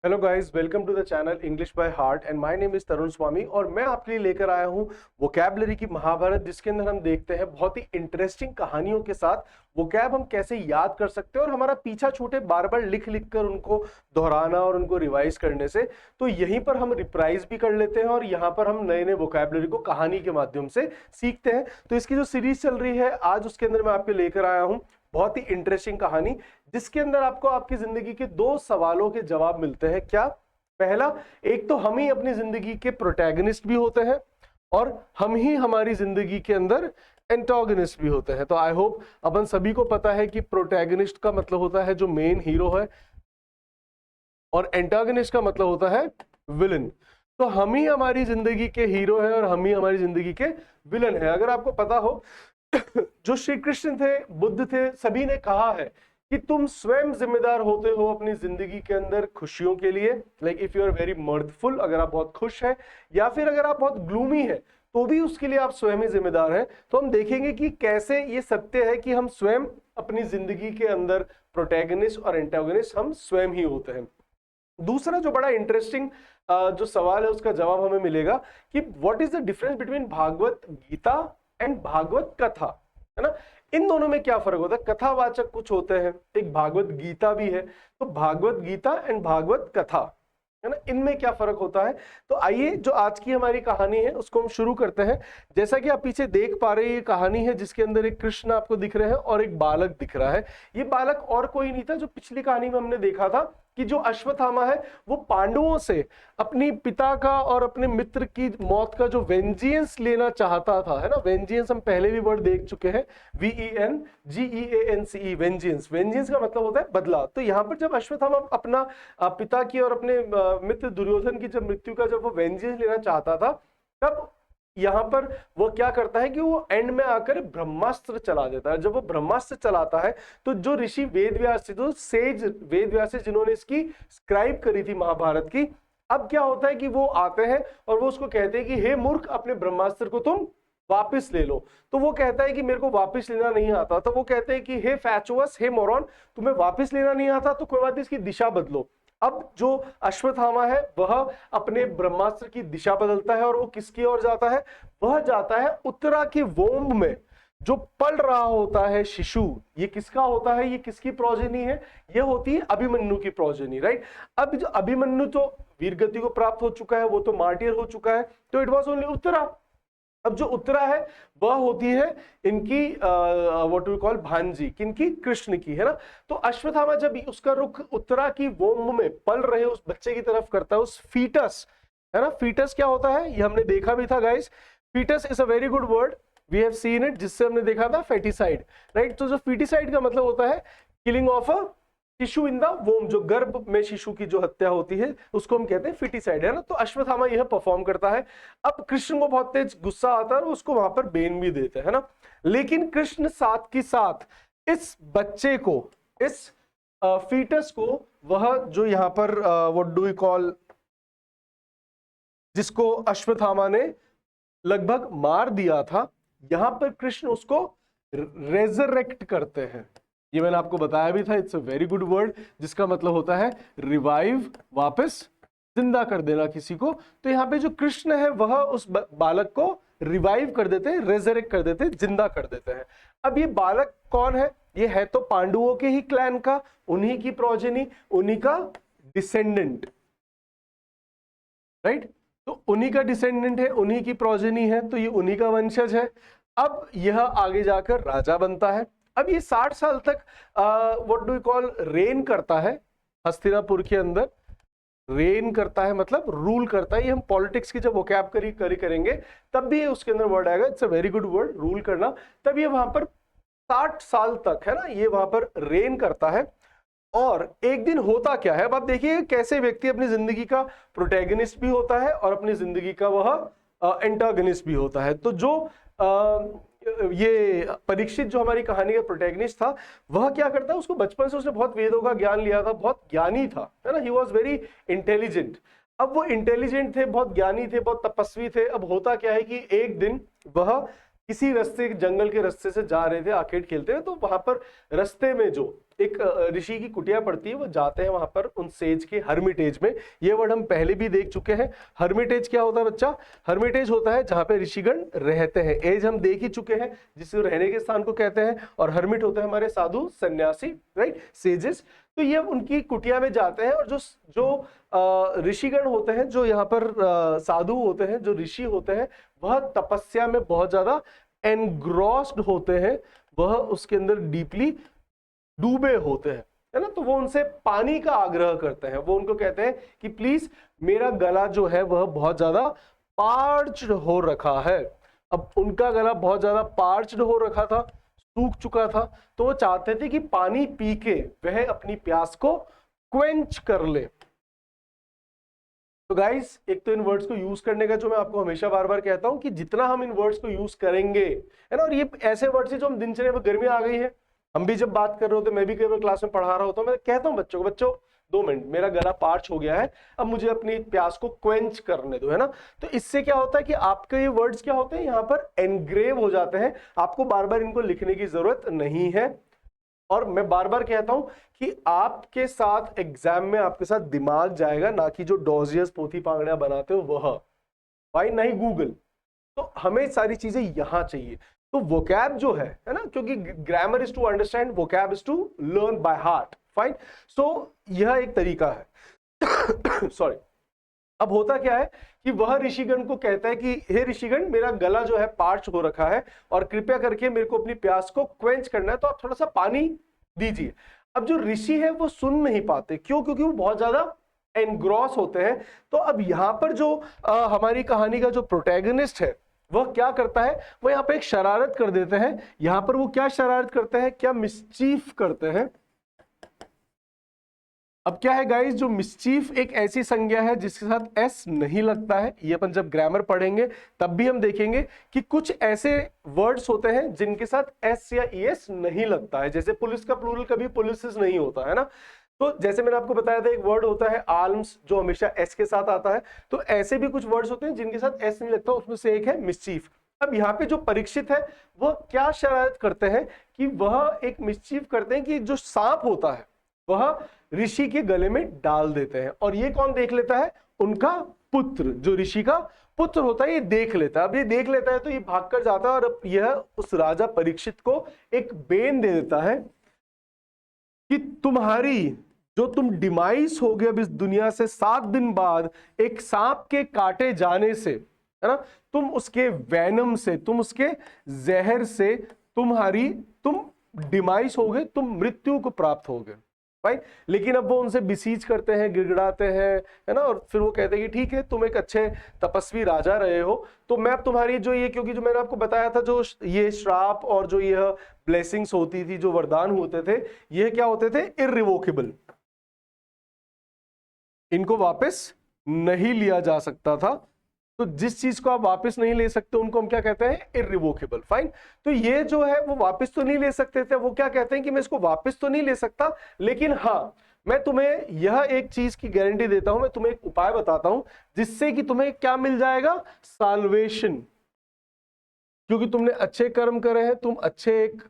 Hello guys, welcome to the channel English by heart and my name is Tarun Swami. और मैं आपके लिए लेकर आया हूं वोकैबुलरी की महाभारत, जिसके अंदर हम देखते हैं बहुत ही इंटरेस्टिंग कहानियों के साथ वोकैब हम कैसे याद कर सकते हैं और हमारा पीछा छूटे बार बार लिख लिख कर उनको दोहराना और उनको रिवाइज करने से। तो यहीं पर हम रिप्राइज भी कर लेते हैं और यहाँ पर हम नए नए वोकैबुलरी को कहानी के माध्यम से सीखते हैं। तो इसकी जो सीरीज चल रही है आज, उसके अंदर मैं आपके लेकर आया हूँ बहुत ही इंटरेस्टिंग कहानी, जिसके अंदर आपको आपकी जिंदगी के दो सवालों के जवाब मिलते हैं। क्या? पहला, एक तो हम ही अपनी जिंदगी के प्रोटैगनिस्ट भी होते हैं और हम ही हमारी जिंदगी के अंदर एंटागनिस्ट भी होते हैं। तो आई होप अपन सभी को पता है कि प्रोटैगनिस्ट का मतलब होता है जो मेन हीरो है और एंटागनिस्ट का मतलब होता है विलन। तो हम ही हमारी जिंदगी के हीरो है और हम ही हमारी जिंदगी के विलन है। अगर आपको पता हो जो श्री कृष्ण थे, बुद्ध थे, सभी ने कहा है कि तुम स्वयं जिम्मेदार होते हो अपनी जिंदगी के अंदर खुशियों के लिए। Like if you are very mindful, अगर आप बहुत खुश हैं, या फिर अगर आप बहुत ग्लूमी है तो भी उसके लिए आप स्वयं ही जिम्मेदार हैं। तो हम देखेंगे कि कैसे ये सत्य है कि हम स्वयं अपनी जिंदगी के अंदर प्रोटैगनिस्ट और एंटागनिस्ट हम स्वयं ही होते हैं। दूसरा जो बड़ा इंटरेस्टिंग जो सवाल है, उसका जवाब हमें मिलेगा कि what is the difference between Bhagwat Gita and Bhagwat Katha, है ना। इन दोनों में क्या फर्क होता है? कथावाचक कुछ होते हैं, एक भागवत गीता भी है, तो भागवत गीता एंड भागवत कथा, है ना, इनमें क्या फर्क होता है। तो आइए जो आज की हमारी कहानी है उसको हम शुरू करते हैं। जैसा कि आप पीछे देख पा रहे हैं, ये कहानी है जिसके अंदर एक कृष्ण आपको दिख रहे हैं और एक बालक दिख रहा है। ये बालक और कोई नहीं था, जो पिछली कहानी में हमने देखा था कि जो अश्वत्थामा है वो पांडवों से अपनी पिता का और अपने मित्र की मौत का जो वेंजियंस लेना चाहता था, है ना। वेंजियंस हम पहले भी वर्ड देख चुके हैं, VENGEANCE, वेंजियंस। वेंजियंस का मतलब होता है बदला। तो यहाँ पर जब अश्वत्थामा अपना पिता की और अपने मित्र दुर्योधन की जब मृत्यु का जब वो वेंजियंस लेना चाहता था, तब यहां पर वो क्या करता है कि वो एंड में आकर ब्रह्मास्त्र चला देता है। जब वो ब्रह्मास्त्र चलाता है तो जो ऋषि वेदव्यास थे, जो सेज वेदव्यास थे, जिन्होंने इसकी स्क्राइब करी थी महाभारत की, अब क्या होता है कि वो आते हैं और वो उसको कहते हैं कि हे मूर्ख, अपने ब्रह्मास्त्र को तुम वापस ले लो। तो वो कहता है कि मेरे को वापस लेना नहीं आता। तो वो कहते हैं कि हे फैचुअस, हे मोरॉन, तुम्हें वापस लेना नहीं आता तो कोई बात नहीं, इसकी दिशा बदलो। अब जो अश्वत्थामा है वह अपने ब्रह्मास्त्र की दिशा बदलता है और वो किसकी ओर जाता है? वह जाता है उत्तरा के वोम्ब में जो पल रहा होता है शिशु। ये किसका होता है? ये किसकी प्रोजेनी है? ये होती है अभिमन्यु की प्रोजेनी, राइट। अब जो अभिमन्यु तो वीरगति को प्राप्त हो चुका है, वो तो मार्टियर हो चुका है, तो इट वॉज ओनली उत्तरा। अब जो उत्तरा है वह होती है इनकी व्हाट वी कॉल भांजी, किनकी? कृष्ण की, है ना। तो अश्वत्थामा जब उसका रुख उत्तरा की वोम्ब में पल रहे उस बच्चे की तरफ करता है, उस फीटस, है ना। फीटस क्या होता है ये हमने देखा भी था guys. Foetus is a very good word, we have seen it, जिससे हमने देखा था फेटिसाइड, राइट। तो जो फीटिसाइड का मतलब होता है किलिंग ऑफ अ शिशु इन द वोम, जो गर्भ में शिशु की जो हत्या होती है उसको हम कहते हैं फिटिसाइड, है ना। तो अश्वत्थामा यह परफॉर्म करता है। अब कृष्ण को बहुत तेज गुस्सा आता है और उसको वहां पर बेन भी देते हैं ना। लेकिन कृष्ण साथ की साथ इस बच्चे को, इस फीटस को, वह जो यहाँ पर व्हाट डू वी कॉल, जिसको अश्वत्थामा ने लगभग मार दिया था, यहां पर कृष्ण उसको रेजरेक्ट करते हैं। ये मैंने आपको बताया भी था, it's a very good word, जिसका मतलब होता है रिवाइव, वापस जिंदा कर देना किसी को। तो यहाँ पे जो कृष्ण है वह उस बालक को रिवाइव कर देते हैं, रेजरेक्ट कर देते हैं, जिंदा कर देते हैं। अब ये बालक कौन है? ये है तो पांडवों के ही क्लैन का, उन्हीं की प्रोजेनी, उन्हीं का डिसेंडेंट, राइट। तो उन्हीं का डिसेंडेंट है, उन्हीं की प्रोजेनी है, तो ये उन्हीं का वंशज है। अब यह आगे जाकर राजा बनता है। अब ये 60 साल तक what do you call rain करता है हस्तिनापुर के अंदर। रेन करता है मतलब रूल करता है। ये हम पॉलिटिक्स की जब वोकैब करेंगे तब भी उसके अंदर वर्ड आएगा, it's a very good word, rule करना। तब ये वहां पर 60 साल तक, है ना, ये वहां पर रेन करता है। और एक दिन होता क्या है, अब आप देखिए कैसे व्यक्ति अपनी जिंदगी का प्रोटैगनिस्ट भी होता है और अपनी जिंदगी का वह एंटागनिस्ट भी होता है। तो जो ये परीक्षित जो हमारी कहानी का प्रोटैगनिस्ट था, वह क्या करता है, उसको बचपन से उसने बहुत वेदों का ज्ञान लिया था, बहुत ज्ञानी था, है ना। He was very intelligent. अब वो इंटेलिजेंट थे, बहुत ज्ञानी थे, बहुत तपस्वी थे। अब होता क्या है कि एक दिन वह किसी रास्ते, जंगल के रास्ते से जा रहे थे आर्केड खेलते हुए, तो वहां पर रास्ते में जो एक ऋषि की कुटिया पड़ती है, वो जाते हैं वहां पर उन सेज के हर्मिटेज में। ये वर्ड हम पहले भी देख चुके हैं। हर्मिटेज क्या होता है बच्चा? हर्मिटेज होता है जहां पे ऋषिगण रहते हैं। एज हम देख ही चुके हैं, जिसे रहने के स्थान को कहते हैं। और हर्मिट होते हैं हमारे साधु सन्यासी, राइट, सेजेस। तो ये उनकी कुटिया में जाते हैं, और जो ऋषिगण होते हैं, जो यहाँ पर साधु होते हैं, जो ऋषि होते हैं, वह तपस्या में बहुत ज्यादा एनग्रॉस्ड होते हैं, वह उसके अंदर डीपली डूबे होते हैं, है ना। तो वो उनसे पानी का आग्रह करते हैं। वो उनको कहते हैं कि प्लीज मेरा गला जो है वह बहुत ज्यादा पार्च्ड हो रखा है। अब उनका गला बहुत ज्यादा पार्च्ड हो रखा था, सूख चुका था, तो वो चाहते थे कि पानी पी के वह अपनी प्यास को क्वेंच कर ले। तो गाइस, एक तो इन वर्ड्स को यूज करने का जो मैं आपको हमेशा बार बार कहता हूं कि जितना हम इन वर्ड्स को यूज करेंगे, है ना, और ये ऐसे वर्ड्स हैं जो हम दिनचर्या में, गर्मी आ गई है, हम भी जब बात कर रहे होते, मैं भी कई बार क्लास में पढ़ा रहा होता हूं, मैं कहता हूं बच्चों को, बच्चों 2 मिनट, मेरा गला पार्च हो गया है, अब मुझे अपनी प्यास को क्वेंच करने दो, है ना। तो इससे क्या होता है कि आपके ये वर्ड्स क्या होते हैं, यहाँ पर एनग्रेव हो जाते हैं, आपको बार बार इनको लिखने की जरूरत नहीं है। और मैं बार बार कहता हूं कि आपके साथ एग्जाम में आपके साथ दिमाग जाएगा, ना कि जो डॉजियस पोथी पांगड़ियां बनाते हो वह, भाई, नहीं गूगल। तो हमें सारी चीजें यहां चाहिए। तो वोकैब जो है ना, क्योंकि grammar is to understand, vocab is to learn by heart, fine. So यह एक तरीका है। सॉरी। अब होता क्या है कि वह ऋषिगण को कहता है कि हे ऋषिगण, मेरा गला जो है पार्च हो रखा है, और कृपया करके मेरे को अपनी प्यास को क्वेंच करना है, तो आप थोड़ा सा पानी दीजिए। अब जो ऋषि है वो सुन नहीं पाते, क्यों? क्योंकि वो बहुत ज्यादा एनग्रॉस होते हैं। तो अब यहां पर जो हमारी कहानी का जो प्रोटैगनिस्ट है, वह क्या करता है, वो यहाँ पे एक शरारत कर देते हैं। यहां पर वो क्या शरारत करते हैं, क्या मिसचीफ करते हैं। अब क्या है गाइस, जो मिसचीफ एक ऐसी संज्ञा है जिसके साथ एस नहीं लगता है। ये अपन जब ग्रामर पढ़ेंगे तब भी हम देखेंगे कि कुछ ऐसे वर्ड्स होते हैं जिनके साथ एस या ईएस नहीं लगता है। जैसे पुलिस का प्लूरल कभी पुलिसेस नहीं होता है ना। तो जैसे मैंने आपको बताया था, एक वर्ड होता है आर्म्स, जो हमेशा एस के साथ आता है। तो ऐसे भी कुछ वर्ड्स होते हैं जिनके साथ एस नहीं लगता, उसमें से एक है मिसचीफ। अब यहाँ पे जो परीक्षित है, वह क्या शरारत करते हैं कि वह एक मिसचीफ करते हैं कि जो सांप होता है वह ऋषि के गले में डाल देते हैं। और ये कौन देख लेता है? उनका पुत्र, जो ऋषि का पुत्र होता है, ये देख लेता है। अब ये देख लेता है तो ये भागकर जाता है, और अब यह उस राजा परीक्षित को एक बेन दे देता है कि तुम्हारी जो तुम डिमाइस हो गए अब इस दुनिया से 7 दिन बाद, एक सांप के काटे जाने से, है ना, तुम उसके वैनम से, तुम उसके जहर से तुम डिमाइस हो गए, तुम मृत्यु को प्राप्त हो गए, राइट। लेकिन अब वो उनसे बिसीज करते हैं, गिड़गिड़ाते हैं, है ना, और फिर वो कहते हैं कि ठीक है, तुम एक अच्छे तपस्वी राजा रहे हो, तो मैं अब तुम्हारी जो ये, क्योंकि जो मैंने आपको बताया था, जो ये श्राप और जो यह ब्लेसिंग्स होती थी, जो वरदान होते थे, ये क्या होते थे? इररिवोकेबल। इनको वापस नहीं लिया जा सकता था। तो जिस चीज को आप वापस नहीं ले सकते उनको हम क्या कहते हैं? Irrevocable, fine. तो ये जो है वो वापस तो नहीं ले सकते थे, वो क्या कहते हैं कि मैं इसको वापस तो नहीं ले सकता, लेकिन हाँ, मैं तुम्हें यह एक चीज की गारंटी देता हूं, मैं तुम्हें एक उपाय बताता हूं जिससे कि तुम्हें क्या मिल जाएगा? साल्वेशन। क्योंकि तुमने अच्छे कर्म करे हैं, तुम अच्छे एक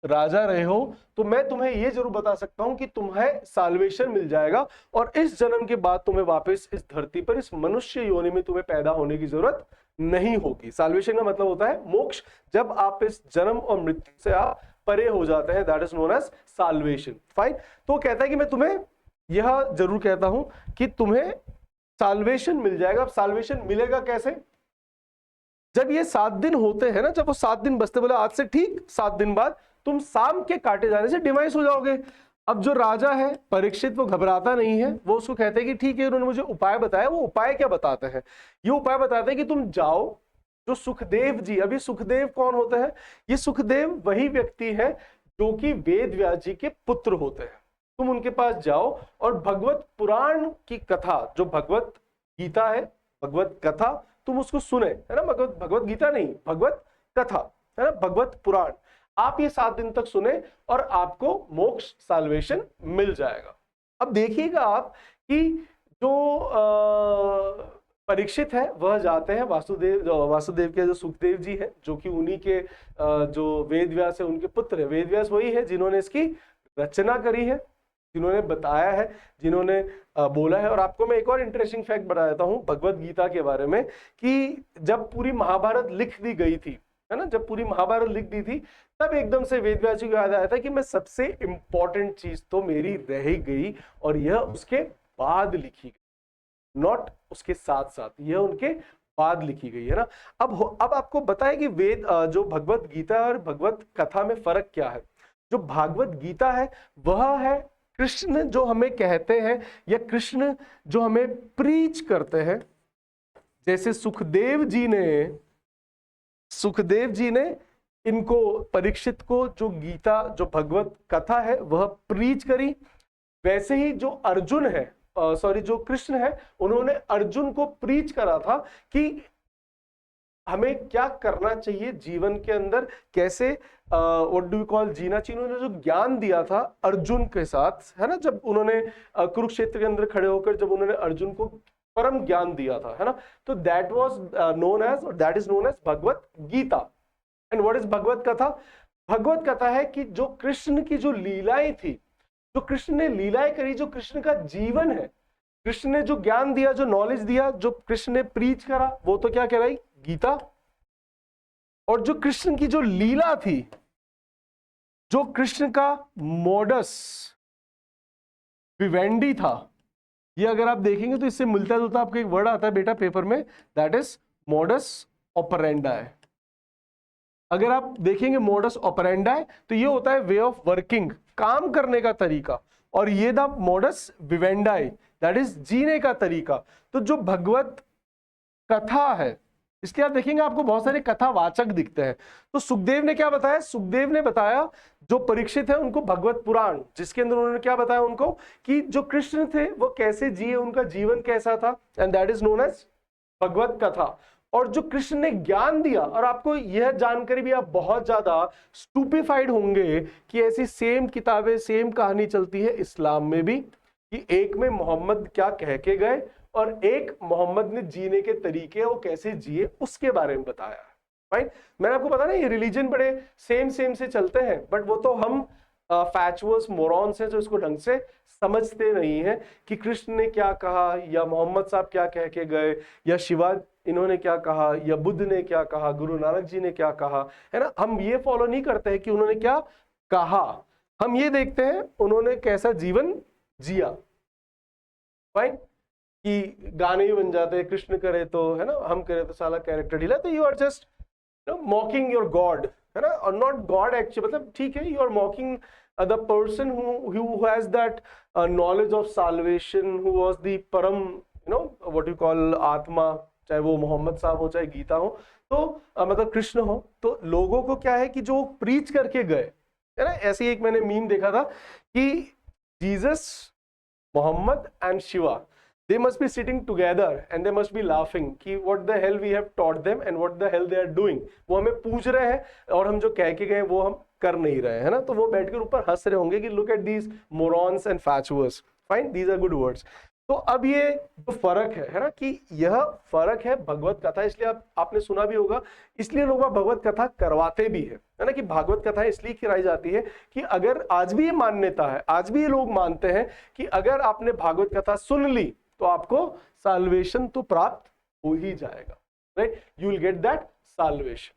राजा रहे हो, तो मैं तुम्हें यह जरूर बता सकता हूं कि तुम्हें साल्वेशन मिल जाएगा, और इस जन्म के बाद तुम्हें वापस इस धरती पर, इस मनुष्य योनि में तुम्हें पैदा होने की जरूरत नहीं होगी। साल्वेशन का मतलब होता है मोक्ष। जब आप इस जन्म और मृत्यु से आप परे हो जाते हैं, that is known as salvation, fine. तो कहता है कि मैं तुम्हें यह जरूर कहता हूं कि तुम्हें साल्वेशन मिल जाएगा। अब साल्वेशन मिलेगा कैसे? जब ये 7 दिन होते हैं ना, जब वो 7 दिन बचते, बोले आज से ठीक 7 दिन बाद तुम सांप के काटे जाने से डिवाइस हो जाओगे। अब जो राजा है परीक्षित, वो घबराता नहीं है, वो उसको कहते हैं कि ठीक है, उन्होंने मुझे उपाय बताया। वो उपाय क्या बताते हैं? ये उपाय बताते हैं कि तुम जाओ, जो सुखदेव जी, अभी सुखदेव कौन होते हैं? ये सुखदेव वही व्यक्ति है जो कि वेद व्यास जी के पुत्र होते हैं। तुम उनके पास जाओ और भगवत पुराण की कथा, जो भगवत गीता है, भगवत कथा, तुम उसको सुने, है ना। भगवत गीता नहीं, भगवत कथा, है ना, भगवत पुराण, आप ये 7 दिन तक सुने और आपको मोक्ष, साल्वेशन मिल जाएगा। अब देखिएगा आप कि जो परीक्षित है वह जाते हैं वासुदेव के जो सुखदेव जी हैं, जो कि उन्हीं के जो वेद व्यास है उनके पुत्र है। वेद व्यास वही है जिन्होंने इसकी रचना करी है, जिन्होंने बताया है, जिन्होंने बोला है। और आपको मैं एक और इंटरेस्टिंग फैक्ट बता देता हूँ भगवत गीता के बारे में, कि जब पूरी महाभारत लिख दी गई थी, है ना, जब पूरी महाभारत लिख दी थी, तब एकदम से वेद व्यास जी को याद आया था कि मैं सबसे इंपॉर्टेंट चीज तो मेरी रह ही गई, और यह उसके बाद लिखी गई, नॉट उसके साथ साथ, यह उनके बाद लिखी गई है ना। अब आपको बताएं कि वेद जो भगवत गीता और भगवत कथा में फर्क क्या है। जो भागवत गीता है वह है कृष्ण जो हमें कहते हैं, या कृष्ण जो हमें प्रीच करते हैं। जैसे सुखदेव जी ने इनको परीक्षित को जो गीता, जो भगवत कथा है वह प्रीच करी, वैसे ही जो अर्जुन है, जो कृष्ण है, उन्होंने अर्जुन को प्रीच करा था कि हमें क्या करना चाहिए जीवन के अंदर, कैसे व्हाट डू यू कॉल जीना चाहिए। उन्होंने जो ज्ञान दिया था अर्जुन के साथ, है ना, जब उन्होंने कुरुक्षेत्र के अंदर खड़े होकर जब उन्होंने अर्जुन को परम ज्ञान दिया था, है ना, तो दैट वाज नोन एज, और that is known as Bhagwat Gita. And what is Bhagwat कथा? भगवत कथा है कि जो कृष्ण की जो लीलाएं थी, जो कृष्ण ने लीलाएं करी, जो कृष्ण का जीवन है, कृष्ण ने जो ज्ञान दिया, जो नॉलेज दिया, जो कृष्ण ने प्रीच करा, वो तो क्या कहलाई? गीता। और जो कृष्ण की जो लीला थी, जो कृष्ण का मोडस विवेंडी था, ये अगर आप देखेंगे तो इससे मिलता जुलता आपको एक वर्ड आता है बेटा पेपर में, दैट इज मोडस ऑपरेंडाई। अगर आप देखेंगे मोडस ऑपरेंडाई तो ये होता है वे ऑफ वर्किंग, काम करने का तरीका, और ये द मोडस विवेंडाई, दैट इज जीने का तरीका। तो जो भगवत कथा है, इसलिए आप देखेंगे आपको बहुत सारे कथावाचक दिखते हैं। तो सुखदेव ने क्या बताया? सुखदेव ने बताया जो परीक्षित है उनको भगवत पुराण, जिसके अंदर उन्होंने क्या बताया उनको कि जो कृष्ण थे वो कैसे जिए, उनका जीवन कैसा था, and that is known as Bhagwat कथा। और जो कृष्ण ने ज्ञान दिया, और आपको यह जानकारी भी आप बहुत ज्यादा स्टूपिफाइड होंगे कि ऐसी सेम किताबें, सेम कहानी चलती है इस्लाम में भी, कि एक में मोहम्मद क्या कह के गए और एक मोहम्मद ने जीने के तरीके, वो कैसे जिए, उसके बारे में बताया है। फाइन, मैंने आपको पता ना ये रिलीजन बड़े सेम से चलते हैं, बट वो तो हम फैचुअस मोरॉन्स हैं जो इसको ढंग से समझते नहीं है कि कृष्ण ने क्या कहा, या मोहम्मद साहब क्या कह के गए, या शिवा इन्होंने क्या कहा, या बुद्ध ने क्या कहा, गुरु नानक जी ने क्या कहा, है ना। हम ये फॉलो नहीं करते हैं कि उन्होंने क्या कहा, हम ये देखते हैं उन्होंने कैसा जीवन जिया। फाइन, कि गाने ही बन जाते हैं, कृष्ण करे तो, है ना, हम करे तो साला कैरेक्टर ढीला, तो you are just mocking your god, है ना, और नॉट गॉड एक्चुअली, मतलब ठीक है, you are mocking the person who has that knowledge of salvation, who was the परम, what you call आत्मा, चाहे वो मोहम्मद साहब हो चाहे गीता हो, तो मतलब कृष्ण हो। तो लोगों को क्या है कि जो प्रीच करके गए, है ना, ऐसे ही एक मैंने मीम देखा था कि Jesus, Mohammed and Shiva, they must be sitting together and they must be laughing कि what the hell we have taught them and what the hell they are doing। वो हमें पूछ रहे हैं और हम जो कह के गए वो हम कर नहीं रहे, है ना। तो वो बैठकर ऊपर हंस रहे होंगे कि look at these morons and fatuous, fine, these are good words। तो अब ये जो फर्क है ना, कि यह फर्क है भगवत कथा, इसलिए आपने सुना भी होगा, इसलिए लोग भगवत कथा करवाते भी है ना, कि भागवत कथा इसलिए कराई जाती है कि अगर आज भी ये मान्यता है, आज भी ये लोग मानते हैं कि अगर आपने भागवत कथा सुन ली तो आपको साल्वेशन तो प्राप्त हो ही जाएगा, right, you will get that salvation.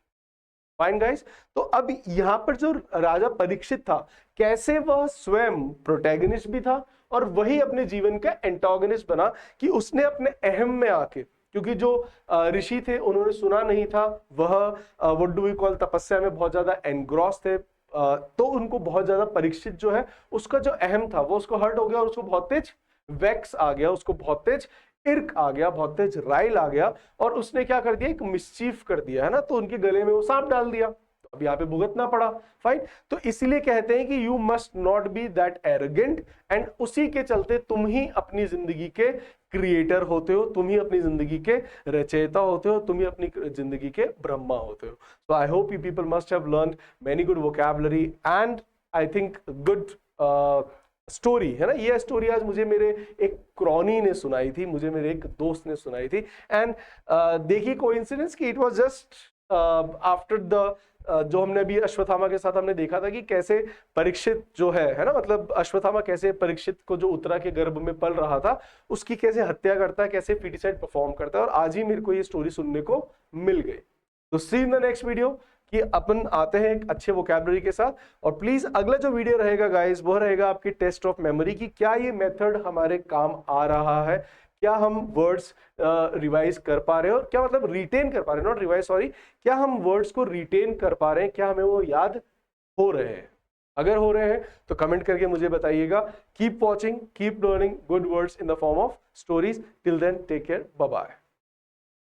Fine guys, तो अब यहां पर जो राजा परीक्षित था, कैसे वह स्वयं प्रोटैगनिस्ट भी था और वही अपने जीवन का एंटागनिस्ट बना, कि उसने अपने अहम में आके, क्योंकि जो ऋषि थे उन्होंने सुना नहीं था, वह व्हाट डू वी कॉल तपस्या में बहुत ज्यादा एनग्रॉस थे, तो उनको बहुत ज्यादा परीक्षित जो है उसका जो अहम था वो उसको हर्ट हो गया, और उसको बहुत तेज वैक्स आ गया, उसको बहुत तेज इर्क आ गया, बहुत तेज राइल आ गया, और उसने क्या कर दिया, एक मिसचीफ कर दिया, है ना, तो उनके गले में वो सांप डाल दिया, तो अब यहाँ पे भुगतना पड़ा। फाइन, तो इसलिए कहते हैं कि you must not be that arrogant, and उसी के चलते तुम ही अपनी जिंदगी के क्रिएटर होते हो, तुम ही अपनी जिंदगी के रचयिता होते हो, तुम ही अपनी जिंदगी के ब्रह्मा होते हो। So I hope you people must have learned many good vocabulary and I think good story है ना, ये स्टोरी आज मुझे मेरे एक क्रॉनी ने सुनाई थी, मुझे मेरे एक दोस्त ने सुनाई थी। एंड देखिए कोइंसिडेंस कि it was just after the जो हमने अभी अश्वत्थामा के साथ हमने देखा था कि कैसे परीक्षित जो है ना, मतलब अश्वत्थामा कैसे परीक्षित को जो उत्तरा के गर्भ में पल रहा था उसकी कैसे हत्या करता है, कैसे फीटिसाइड परफॉर्म करता है, और आज ही मेरे को ये स्टोरी सुनने को मिल गई। तो सी इन द नेक्स्ट वीडियो कि अपन आते हैं एक अच्छे वोकैबुलरी के साथ। और प्लीज अगला जो वीडियो रहेगा गाइस वो रहेगा आपकी टेस्ट ऑफ मेमोरी की, क्या ये मेथड हमारे काम आ रहा है, क्या हम वर्ड्स रिवाइज कर पा रहे हैं, और क्या मतलब रिटेन कर पा रहे हैं, नॉट रिवाइज सॉरी, क्या हम वर्ड्स को रिटेन कर पा रहे हैं, क्या हमें वो याद हो रहे हैं। अगर हो रहे हैं तो कमेंट करके मुझे बताइएगा। Keep watching, keep learning good words in the form of stories. Till then take care, bye bye.